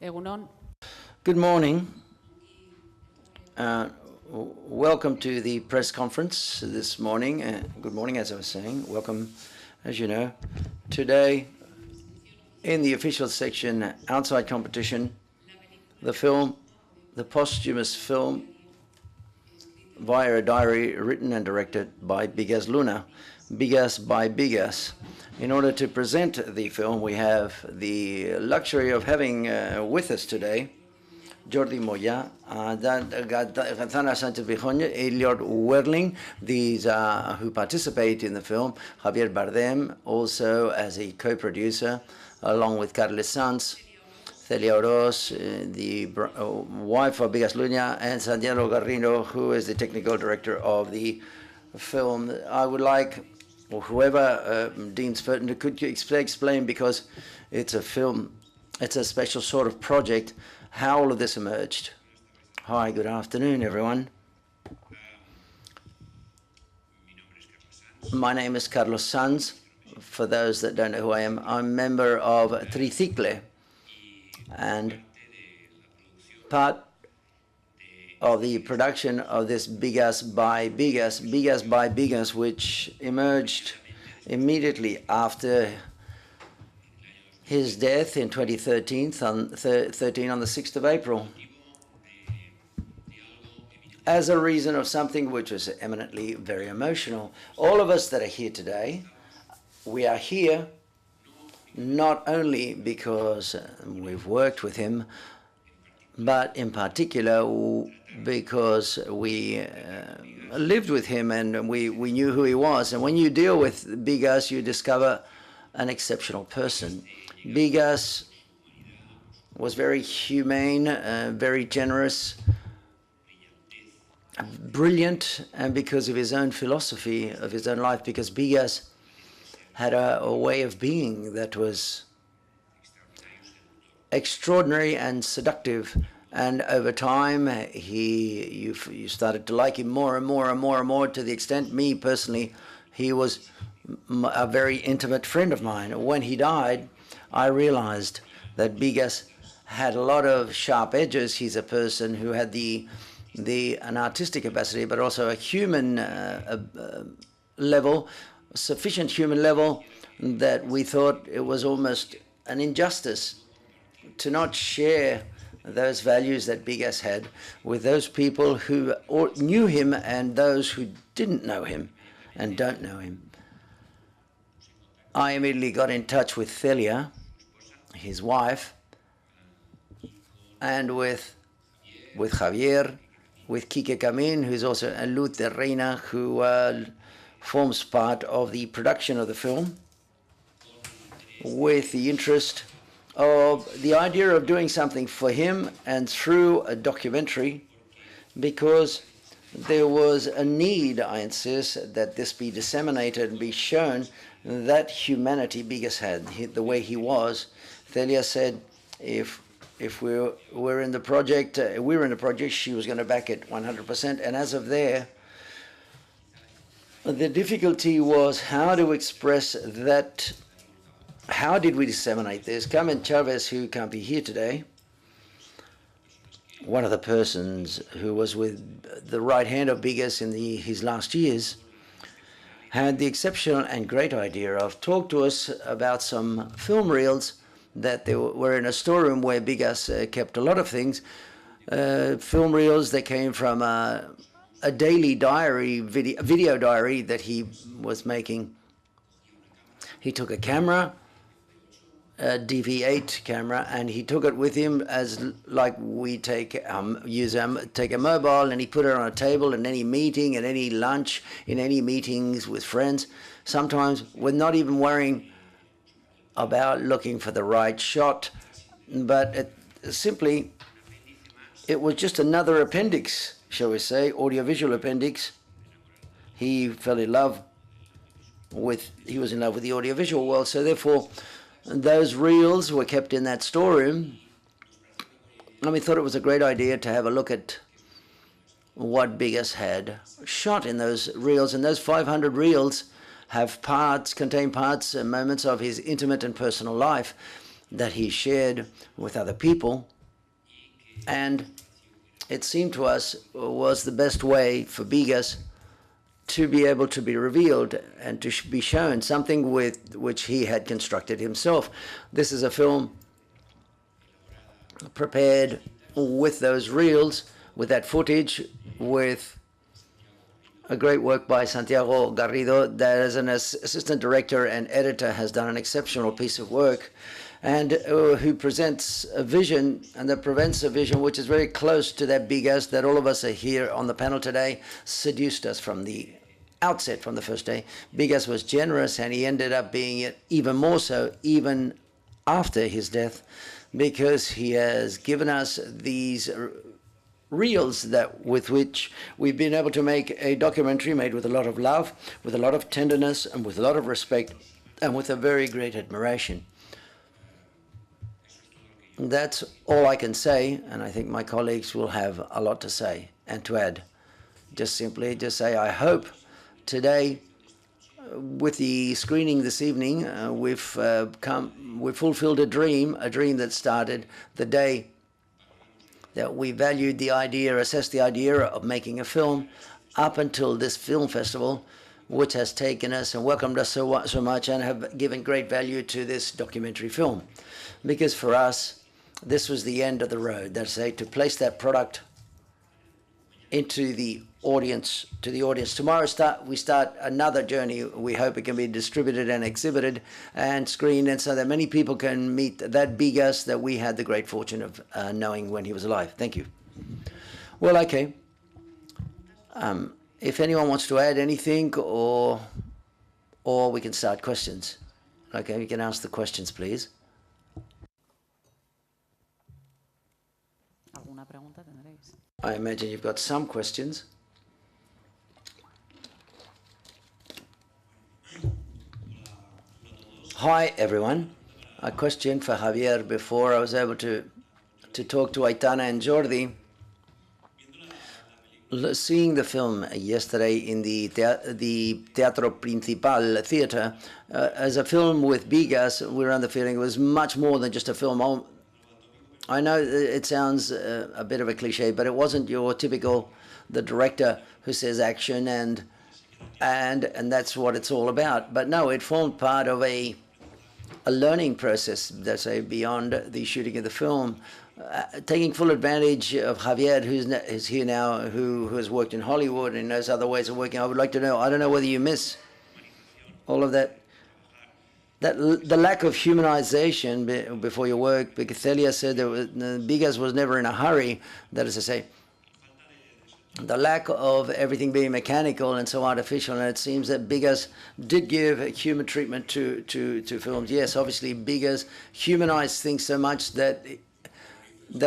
Egunon. Good morning. Welcome to the press conference this morning. Good morning, as I was saying. Welcome, as you know. Today, in the official section, outside competition, the posthumous film via a diary written and directed by Bigas Luna, Bigas by Bigas. In order to present the film, we have the luxury of having with us today Jordi Moya, Gatana Sanchez Vijoña, Eliot Werling, these who participate in the film, Javier Bardem, also as a co-producer, along with Carles Sanz, Celia Oroz, the wife of Bigas Luna, and Santiago Garrido, who is the technical director of the film. I would like, or whoever deems pertinent, could you explain, because it's a film, it's a special sort of project, how all of this emerged. Hi, good afternoon, everyone. My name is Carlos Sanz. For those that don't know who I am, I'm a member of Tricicle, and part of the production of this Bigas by Bigas, which emerged immediately after his death in 2013 on the 6th of April, as a reason of something which was eminently very emotional. All of us that are here today, we are here not only because we've worked with him, but in particular because we lived with him and we knew who he was. And when you deal with Bigas, you discover an exceptional person. Bigas was very humane, very generous, brilliant, and because of his own philosophy of his own life, because Bigas had a way of being that was extraordinary and seductive, and over time you started to like him more and more and more and more, to the extent, me personally, he was a very intimate friend of mine. When he died, I realized that Bigas had a lot of sharp edges. He's a person who had an artistic capacity, but also a human level, sufficient human level, that we thought it was almost an injustice to not share those values that Bigas had with those people who knew him and those who didn't know him and don't know him. I immediately got in touch with Celia, his wife, and with Javier, with Quique Camin, who's also a Luz de Reina, who forms part of the production of the film, with the interest of the idea of doing something for him and through a documentary, because there was a need, I insist, that this be disseminated and be shown, that humanity Bigas had, the way he was. Celia said if we were in the project, she was going to back it 100%. And as of there, the difficulty was how to express that. How did we disseminate this? Carmen Chavez, who can't be here today, one of the persons who was with the right hand of Bigas in his last years, had the exceptional and great idea of talk to us about some film reels that they were in a storeroom where Bigas kept a lot of things. Film reels that came from a daily diary, video diary that he was making. He took a camera, a DV8 camera, and he took it with him as like we take a mobile, and he put it on a table in any meeting, at any lunch, in any meetings with friends. Sometimes we're not even worrying about looking for the right shot, but it was just another appendix, shall we say, audiovisual appendix. He was in love with the audiovisual world, so therefore those reels were kept in that storeroom, and we thought it was a great idea to have a look at what Bigas had shot in those reels. And those 500 reels contain parts and moments of his intimate and personal life. that he shared with other people, and it seemed to us was the best way for Bigas to be able to be revealed and to be shown something with which he had constructed himself. This is a film prepared with those reels, with that footage, with a great work by Santiago Garrido, that as an assistant director and editor has done an exceptional piece of work, and who presents a vision and that prevents a vision which is very close to that Bigas that all of us are here on the panel today, seduced us from the outset, from the first day. Bigas was generous, and he ended up being it even more so, even after his death, because he has given us these reels that with which we've been able to make a documentary made with a lot of love, with a lot of tenderness, and with a lot of respect, and with a very great admiration. That's all I can say, and I think my colleagues will have a lot to say and to add. Just simply just say, I hope today, with the screening this evening, we've fulfilled a dream that started the day that we valued the idea, assessed the idea of making a film, up until this film festival, which has taken us and welcomed us so much and have given great value to this documentary film. Because for us, this was the end of the road. That's to place that product into the audience, Tomorrow we start another journey. We hope it can be distributed and exhibited and screened, and so that many people can meet that Bigas that we had the great fortune of knowing when he was alive. Thank you. Well, okay. If anyone wants to add anything, or we can start questions. Okay, you can ask the questions, please. I imagine you've got some questions. Hi, everyone. A question for Javier before I was able to talk to Aitana and Jordi. Seeing the film yesterday in the Teatro Principal Theatre, as a film with Bigas, we were under the feeling it was much more than just a film. I know it sounds a bit of a cliche, but it wasn't your typical, the director who says action and that's what it's all about. But no, it formed part of a learning process, let's say, beyond the shooting of the film, taking full advantage of Javier, who's here now, who has worked in Hollywood and knows other ways of working. I would like to know, I don't know whether you miss all of that. The lack of humanization before your work, because Celia said Bigas was never in a hurry. That is to say, the lack of everything being mechanical and so artificial, and it seems that Bigas did give a human treatment to films. Yes, obviously Bigas humanized things so much that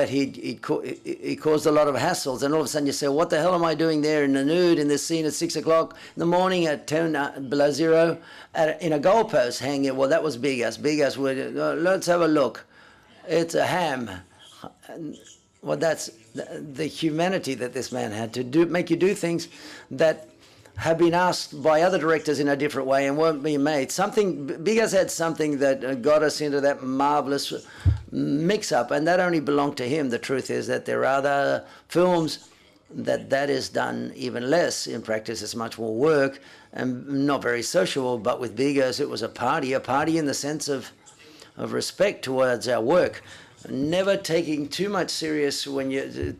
he caused a lot of hassles, and all of a sudden you say, what the hell am I doing there in the nude in this scene at 6 o'clock in the morning at 10 below zero in a goalpost hanging? Well, that was Bigas. Bigas would, let's have a look. It's a ham. Well, that's the humanity that this man had to do, make you do things that have been asked by other directors in a different way and weren't being made. Bigas had something that got us into that marvelous mix-up, and that only belonged to him. The truth is that there are other films that is done even less in practice. It's much more work and not very sociable, but with Bigas it was a party in the sense of respect towards our work. Never taking too much serious when you're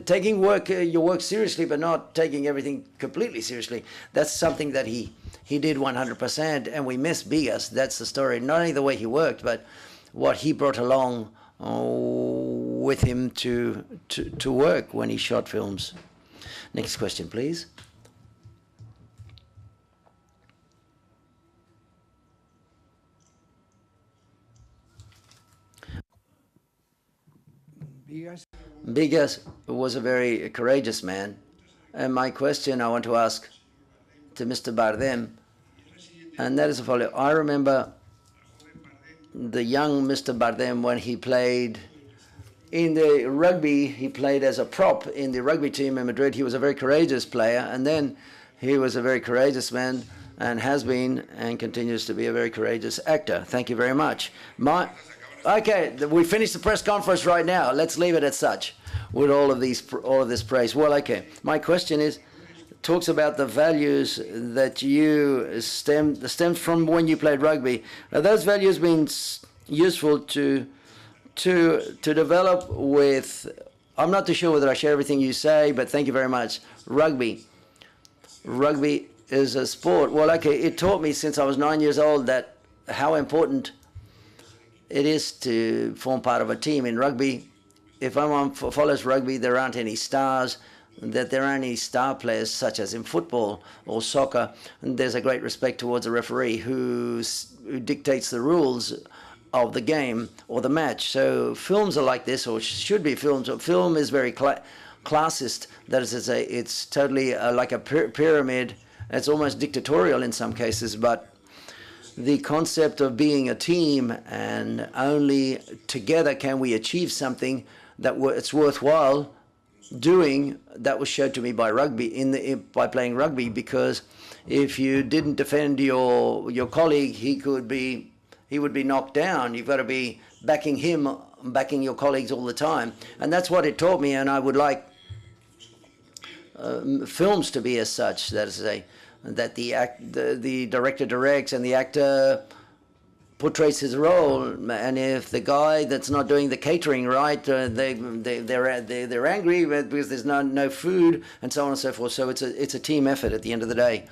taking your work seriously, but not taking everything completely seriously. That's something that he did 100%, and we miss Bigas. That's the story. Not only the way he worked, but what he brought along with him to work when he shot films. Next question, please. Bigas was a very courageous man, and my question I want to ask to Mr. Bardem, and that is the following. I remember the young Mr. Bardem when he played in the rugby. He played as a prop in the rugby team in Madrid. He was a very courageous player, and then he was a very courageous man and has been and continues to be a very courageous actor. Thank you very much. Okay, we finished the press conference right now. Let's leave it at such with all of this praise. Well, okay. My question is, talks about the values that you stemmed from when you played rugby. Are those values been useful to develop with? I'm not too sure whether I share everything you say, but thank you very much. Rugby is a sport. Well, okay, it taught me since I was 9 years old that how important it is to form part of a team in rugby. If anyone follows rugby, there aren't any stars, that there aren't any star players such as in football or soccer. And there's a great respect towards a referee who dictates the rules of the game or the match. So films are like this, or should be films. Film is very classist. That is to say, it's totally like a pyramid. It's almost dictatorial in some cases, but the concept of being a team and only together can we achieve something that it's worthwhile doing, that was showed to me by rugby, by playing rugby, because if you didn't defend your colleague, he would be knocked down. You've got to be backing him, backing your colleagues all the time. And that's what it taught me, and I would like films to be as such, that is to say, that the director directs and the actor portrays his role, and if the guy that's not doing the catering right, they're angry because there's no food and so on and so forth. So it's a team effort at the end of the day.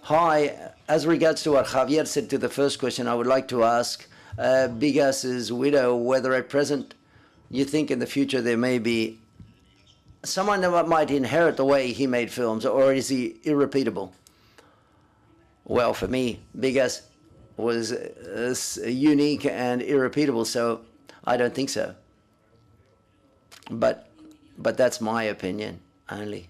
Hi, as regards to what Javier said to the first question, I would like to ask Bigas's widow whether at present you think in the future there may be someone that might inherit the way he made films, or is he irrepeatable? Well, for me, Bigas was unique and irrepeatable, so I don't think so. But that's my opinion only.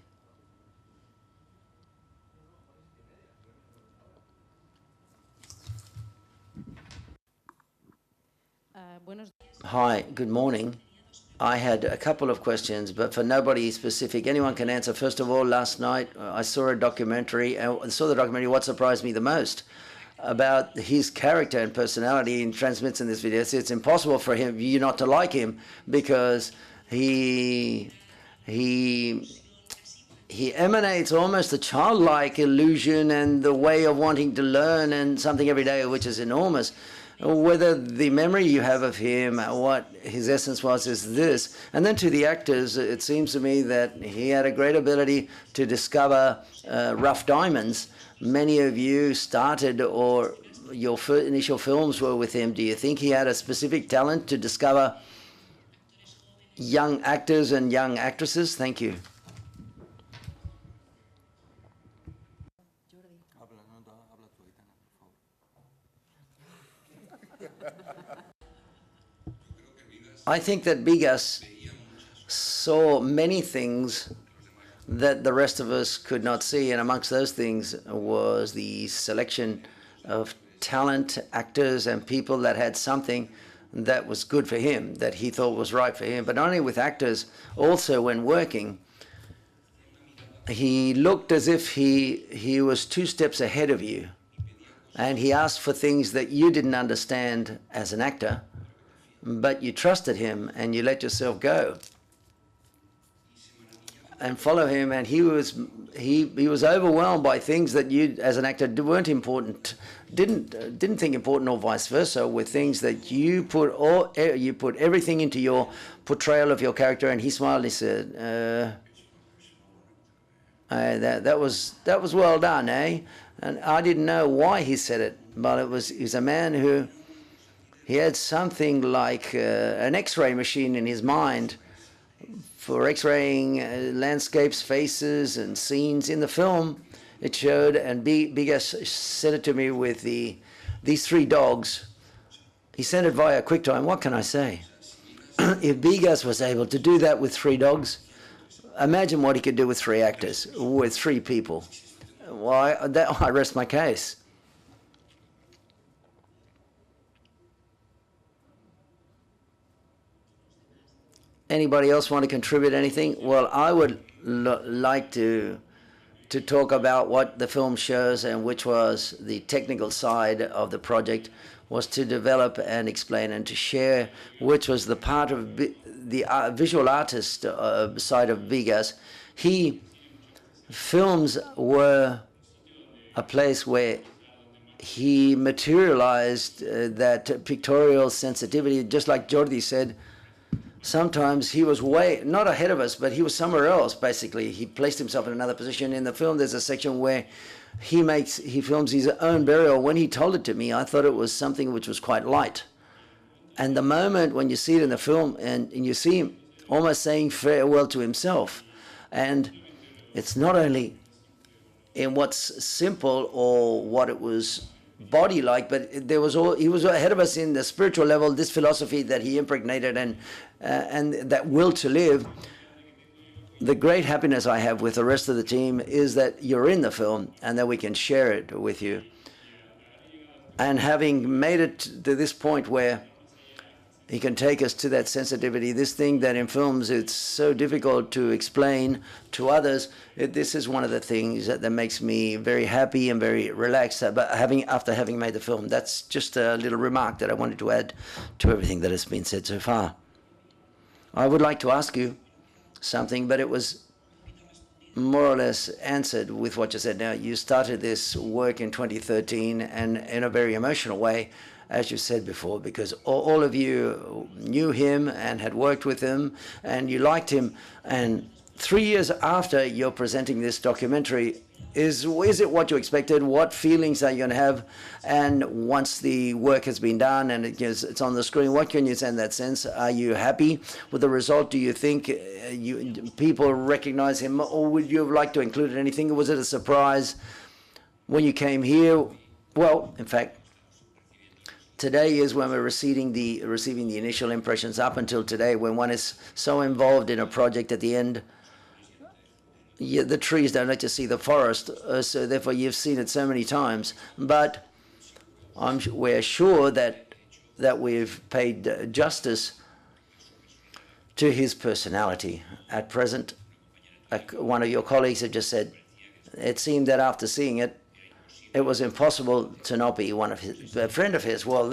Hi, good morning. I had a couple of questions, but for nobody specific. Anyone can answer. First of all, last night I saw a documentary. What surprised me the most about his character and personality and transmits in this video. So it's impossible for you not to like him, because he emanates almost a childlike illusion and the way of wanting to learn and something every day, which is enormous. Whether the memory you have of him, what his essence was, is this. And then to the actors, it seems to me that he had a great ability to discover rough diamonds. Many of you started, or your initial films were with him. Do you think he had a specific talent to discover young actors and young actresses? Thank you. I think that Bigas saw many things that the rest of us could not see, and amongst those things was the selection of talent, actors, and people that had something that was good for him, that he thought was right for him. But not only with actors, also when working, he looked as if he was 2 steps ahead of you, and he asked for things that you didn't understand as an actor, but you trusted him and you let yourself go and follow him, and he was overwhelmed by things that you as an actor weren't important, didn't think important, or vice versa, with things that you put everything into your portrayal of your character. And he smiled and he said, that was well done, eh? And I didn't know why he said it, but he's a man who, he had something like an X-ray machine in his mind for X-raying landscapes, faces, and scenes. In the film, it showed, and Bigas said it to me with these 3 dogs. He sent it via QuickTime. What can I say? If Bigas was able to do that with 3 dogs, imagine what he could do with 3 actors, with 3 people. Why, I rest my case. Anybody else want to contribute anything? Well, I would like to to talk about what the film shows, and which was the technical side of the project, was to develop and explain and to share, which was the part of the visual artist side of Bigas. Films were a place where he materialized that pictorial sensitivity. Just like Jordi said, sometimes he was way, not ahead of us, but he was somewhere else, basically. He placed himself in another position. In the film, there's a section where he films his own burial. When he told it to me, I thought it was something which was quite light. And the moment when you see it in the film, and you see him almost saying farewell to himself, and it's not only in what's simple or what it was body-like, but he was ahead of us in the spiritual level, this philosophy that he impregnated, and that will to live. The great happiness I have with the rest of the team is that you're in the film and that we can share it with you. And having made it to this point where he can take us to that sensitivity, this thing that in films it's so difficult to explain to others, this is one of the things that makes me very happy and very relaxed after having made the film. That's just a little remark that I wanted to add to everything that has been said so far. I would like to ask you something, but it was more or less answered with what you said. Now, you started this work in 2013 and in a very emotional way, as you said before, because all of you knew him and had worked with him and you liked him. And 3 years after you're presenting this documentary, is it what you expected? What feelings are you going to have? And once the work has been done and it's on the screen, what can you say in that sense? Are you happy with the result? Do you think people recognize him, or would you have liked to include anything? Was it a surprise when you came here? Well, in fact, today is when we're receiving the initial impressions. Up until today, when one is so involved in a project, at the end, the trees don't let you see the forest, so therefore you've seen it so many times. But we're sure that we've paid justice to his personality. At present, one of your colleagues had just said, it seemed that after seeing it, it was impossible to not be a friend of his. Well,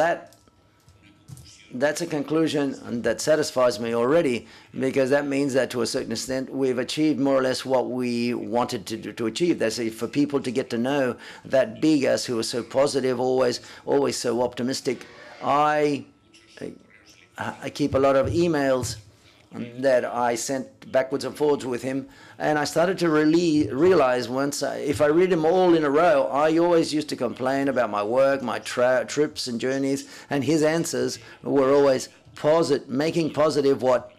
that's a conclusion that satisfies me already, because that means that to a certain extent we've achieved more or less what we wanted to achieve. That's for people to get to know that Bigas, who was so positive, always so optimistic. I keep a lot of emails that I sent backwards and forwards with him, and I started to really realize if I read them all in a row, I always used to complain about my work, my trips and journeys, and his answers were always making positive what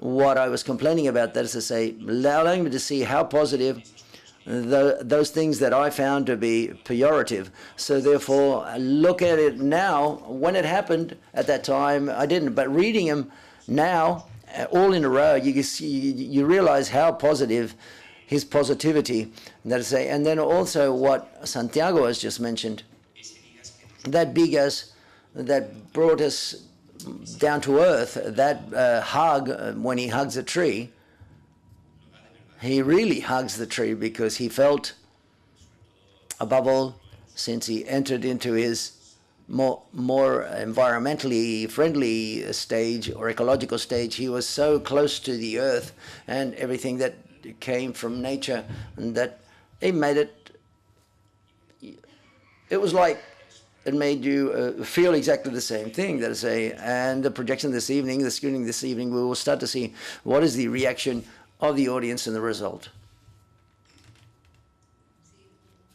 I was complaining about. That is to say, allowing me to see how positive those things that I found to be pejorative. So therefore, look at it now. When it happened at that time, I didn't, but reading him now, all in a row, you realize how positive his positivity, that is to say, and then also what Santiago has just mentioned, that Bigas that brought us down to earth, that hug when he hugs a tree. He really hugs the tree because he felt, above all, since he entered into his more environmentally friendly stage or ecological stage, he was so close to the earth and everything that came from nature, and that it made it was like it made you feel exactly the same thing, that is to say. And the projection this evening, the screening this evening, we will start to see what is the reaction of the audience and the result.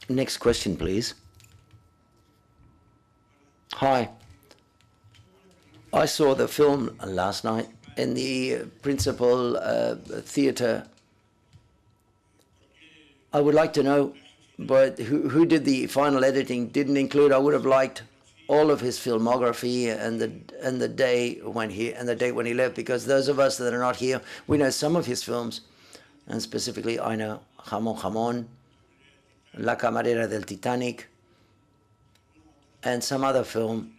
Next question, please. Hi. I saw the film last night in the principal theater. I would like to know, but who did the final editing? Didn't include. I would have liked all of his filmography and the date when he left, because those of us that are not here, we know some of his films, and specifically I know Jamón Jamón, La Camarera del Titanic, and some other film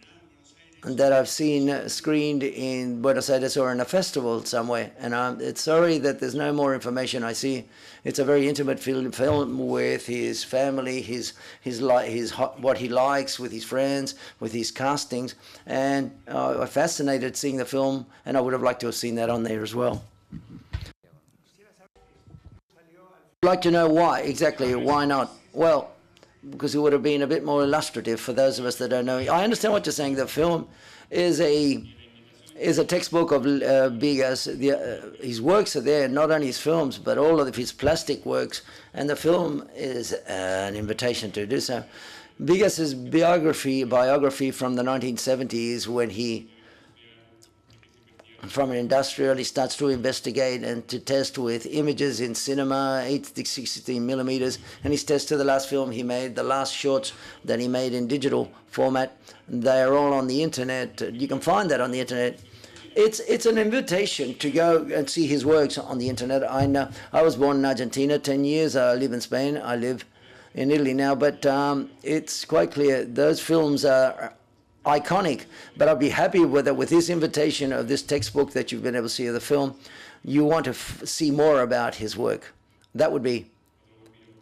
that I've seen screened in Buenos Aires or in a festival somewhere. And it's sorry that there's no more information. I see it's a very intimate film with his family, what he likes, with his friends, with his castings. And I'm fascinated seeing the film, and I would have liked to have seen that on there as well. I'd like to know why, exactly, why not? Well, because it would have been a bit more illustrative for those of us that don't know. I understand what you're saying. The film is a textbook of Bigas. His works are there, not only his films, but all of his plastic works, and the film is an invitation to do so. Bigas's biography from the 1970s, when he, from an industrial, he starts to investigate and to test with images in cinema, 16 millimeters, and his test to the last film he made, the last shorts that he made in digital format. They are all on the internet. You can find that on the internet. It's an invitation to go and see his works on the internet. I know I was born in Argentina, 10 years. I live in Spain. I live in Italy now, but it's quite clear those films are iconic. But I'd be happy with this invitation of this textbook that you've been able to see of the film, you want to see more about his work. That would be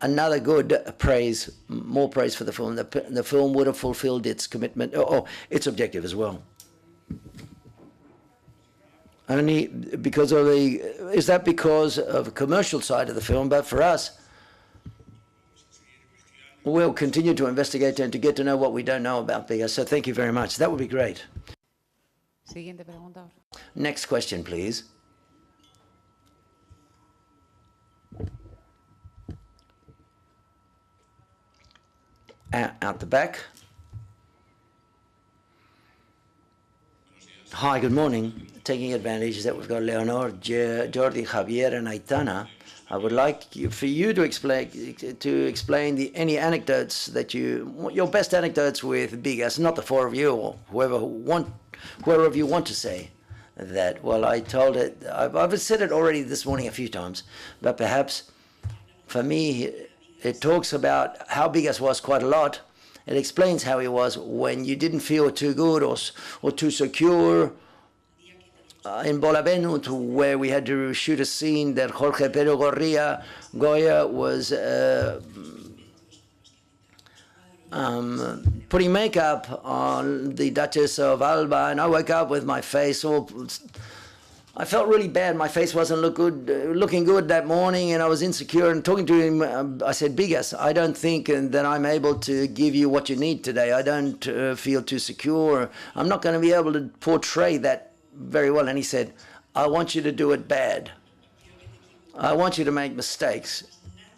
another good praise, more praise for the film. The film would have fulfilled its commitment, its objective as well. Only because of is that because of the commercial side of the film? But for us, we'll continue to investigate and to get to know what we don't know about Bigas. So thank you very much. That would be great. Siguiente pregunta. Next question, please. Out the back. Hi, good morning. Taking advantage that we've got Leonor, Jordi, Javier, and Aitana, I would like for you to explain any anecdotes that your best anecdotes with Bigas, not the four of you or whoever of you want to say that. Well, I told it. I've said it already this morning a few times, but perhaps for me, it talks about how Bigas was quite a lot. It explains how he was when you didn't feel too good or too secure. In Bolavenu, where we had to shoot a scene that Jorge Pedro Goya was putting makeup on the Duchess of Alba, and I woke up with my face all. I felt really bad. My face wasn't looking good that morning, and I was insecure. And talking to him, I said, Bigas, I don't think that I'm able to give you what you need today. I don't feel too secure. I'm not going to be able to portray that very well. And he said, I want you to do it bad. I want you to make mistakes.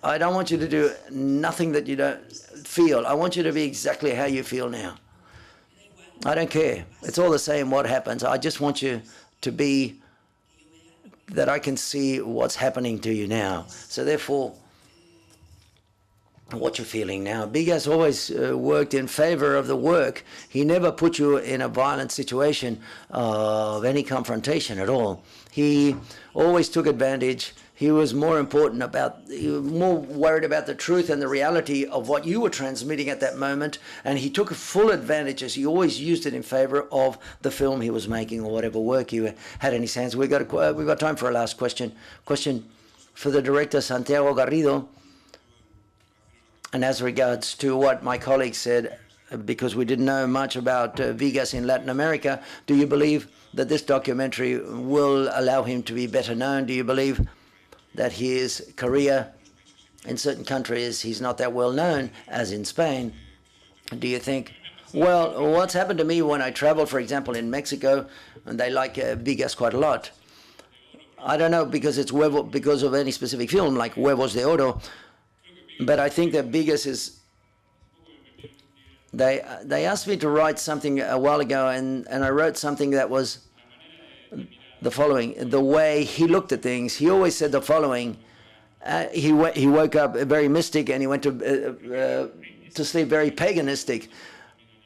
I don't want you to do nothing that you don't feel. I want you to be exactly how you feel now. I don't care. It's all the same what happens. I just want you to be that I can see what's happening to you now. So therefore, what you're feeling now. Bigas always worked in favor of the work. He never put you in a violent situation of any confrontation at all. He always took advantage. He was more worried about the truth and the reality of what you were transmitting at that moment, and he took full advantage, as he always used it in favor of the film he was making or whatever work he had in his hands. We've got time for a last question. Question for the director, Santiago Garrido. And as regards to what my colleague said, because we didn't know much about Bigas in Latin America, do you believe that this documentary will allow him to be better known? Do you believe that his career in certain countries, he's not that well known as in Spain? Do you think, well, what's happened to me when I travel, for example, in Mexico, and they like Bigas quite a lot. I don't know because of any specific film like Huevos de Oro, but I think that Bigas is. They asked me to write something a while ago, and I wrote something that was the following: the way he looked at things. He always said the following: he woke up very mystic, and he went to sleep very paganistic.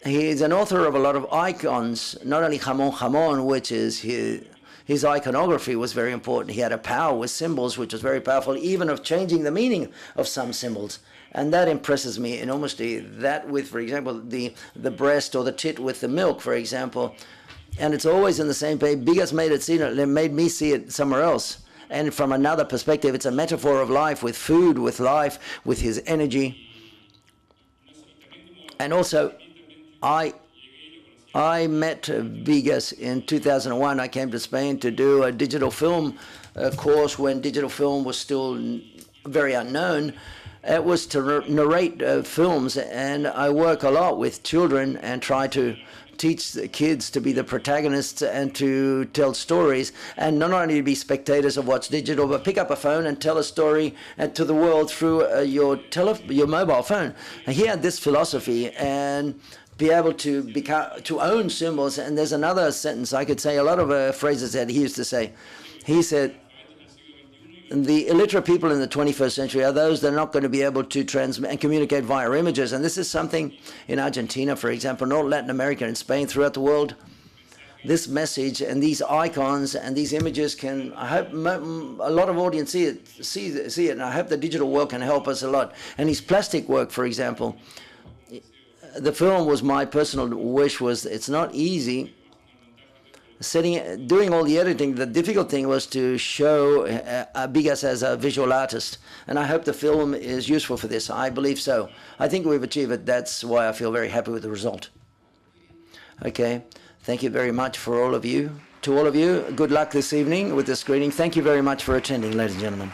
He is an author of a lot of icons, not only Jamón Jamón, which is His iconography was very important. He had a power with symbols which was very powerful, even of changing the meaning of some symbols. And that impresses me enormously. That with, for example, the breast or the tit with the milk, for example. And it's always in the same page. Bigas made me see it somewhere else. And from another perspective, it's a metaphor of life, with food, with life, with his energy. And also, I met Bigas in 2001. I came to Spain to do a digital film course when digital film was still very unknown. It was to narrate films, and I work a lot with children and try to teach the kids to be the protagonists and to tell stories, and not only to be spectators of what's digital, but pick up a phone and tell a story to the world through your mobile phone. And he had this philosophy, and be able to own symbols. And there's another sentence I could say, a lot of phrases that he used to say. He said, the illiterate people in the 21st century are those that are not going to be able to transmit and communicate via images. And this is something in Argentina, for example, North Latin America and Spain, throughout the world. This message and these icons and these images can, I hope a lot of audience see it, and I hope the digital world can help us a lot. And his plastic work, for example, the film was my personal wish. Was it's not easy doing all the editing. The difficult thing was to show Bigas as a visual artist, and I hope the film is useful for this. I believe so. I think we've achieved it. That's why I feel very happy with the result. Okay, thank you very much for all of you. To all of you, good luck this evening with the screening. Thank you very much for attending, ladies and gentlemen.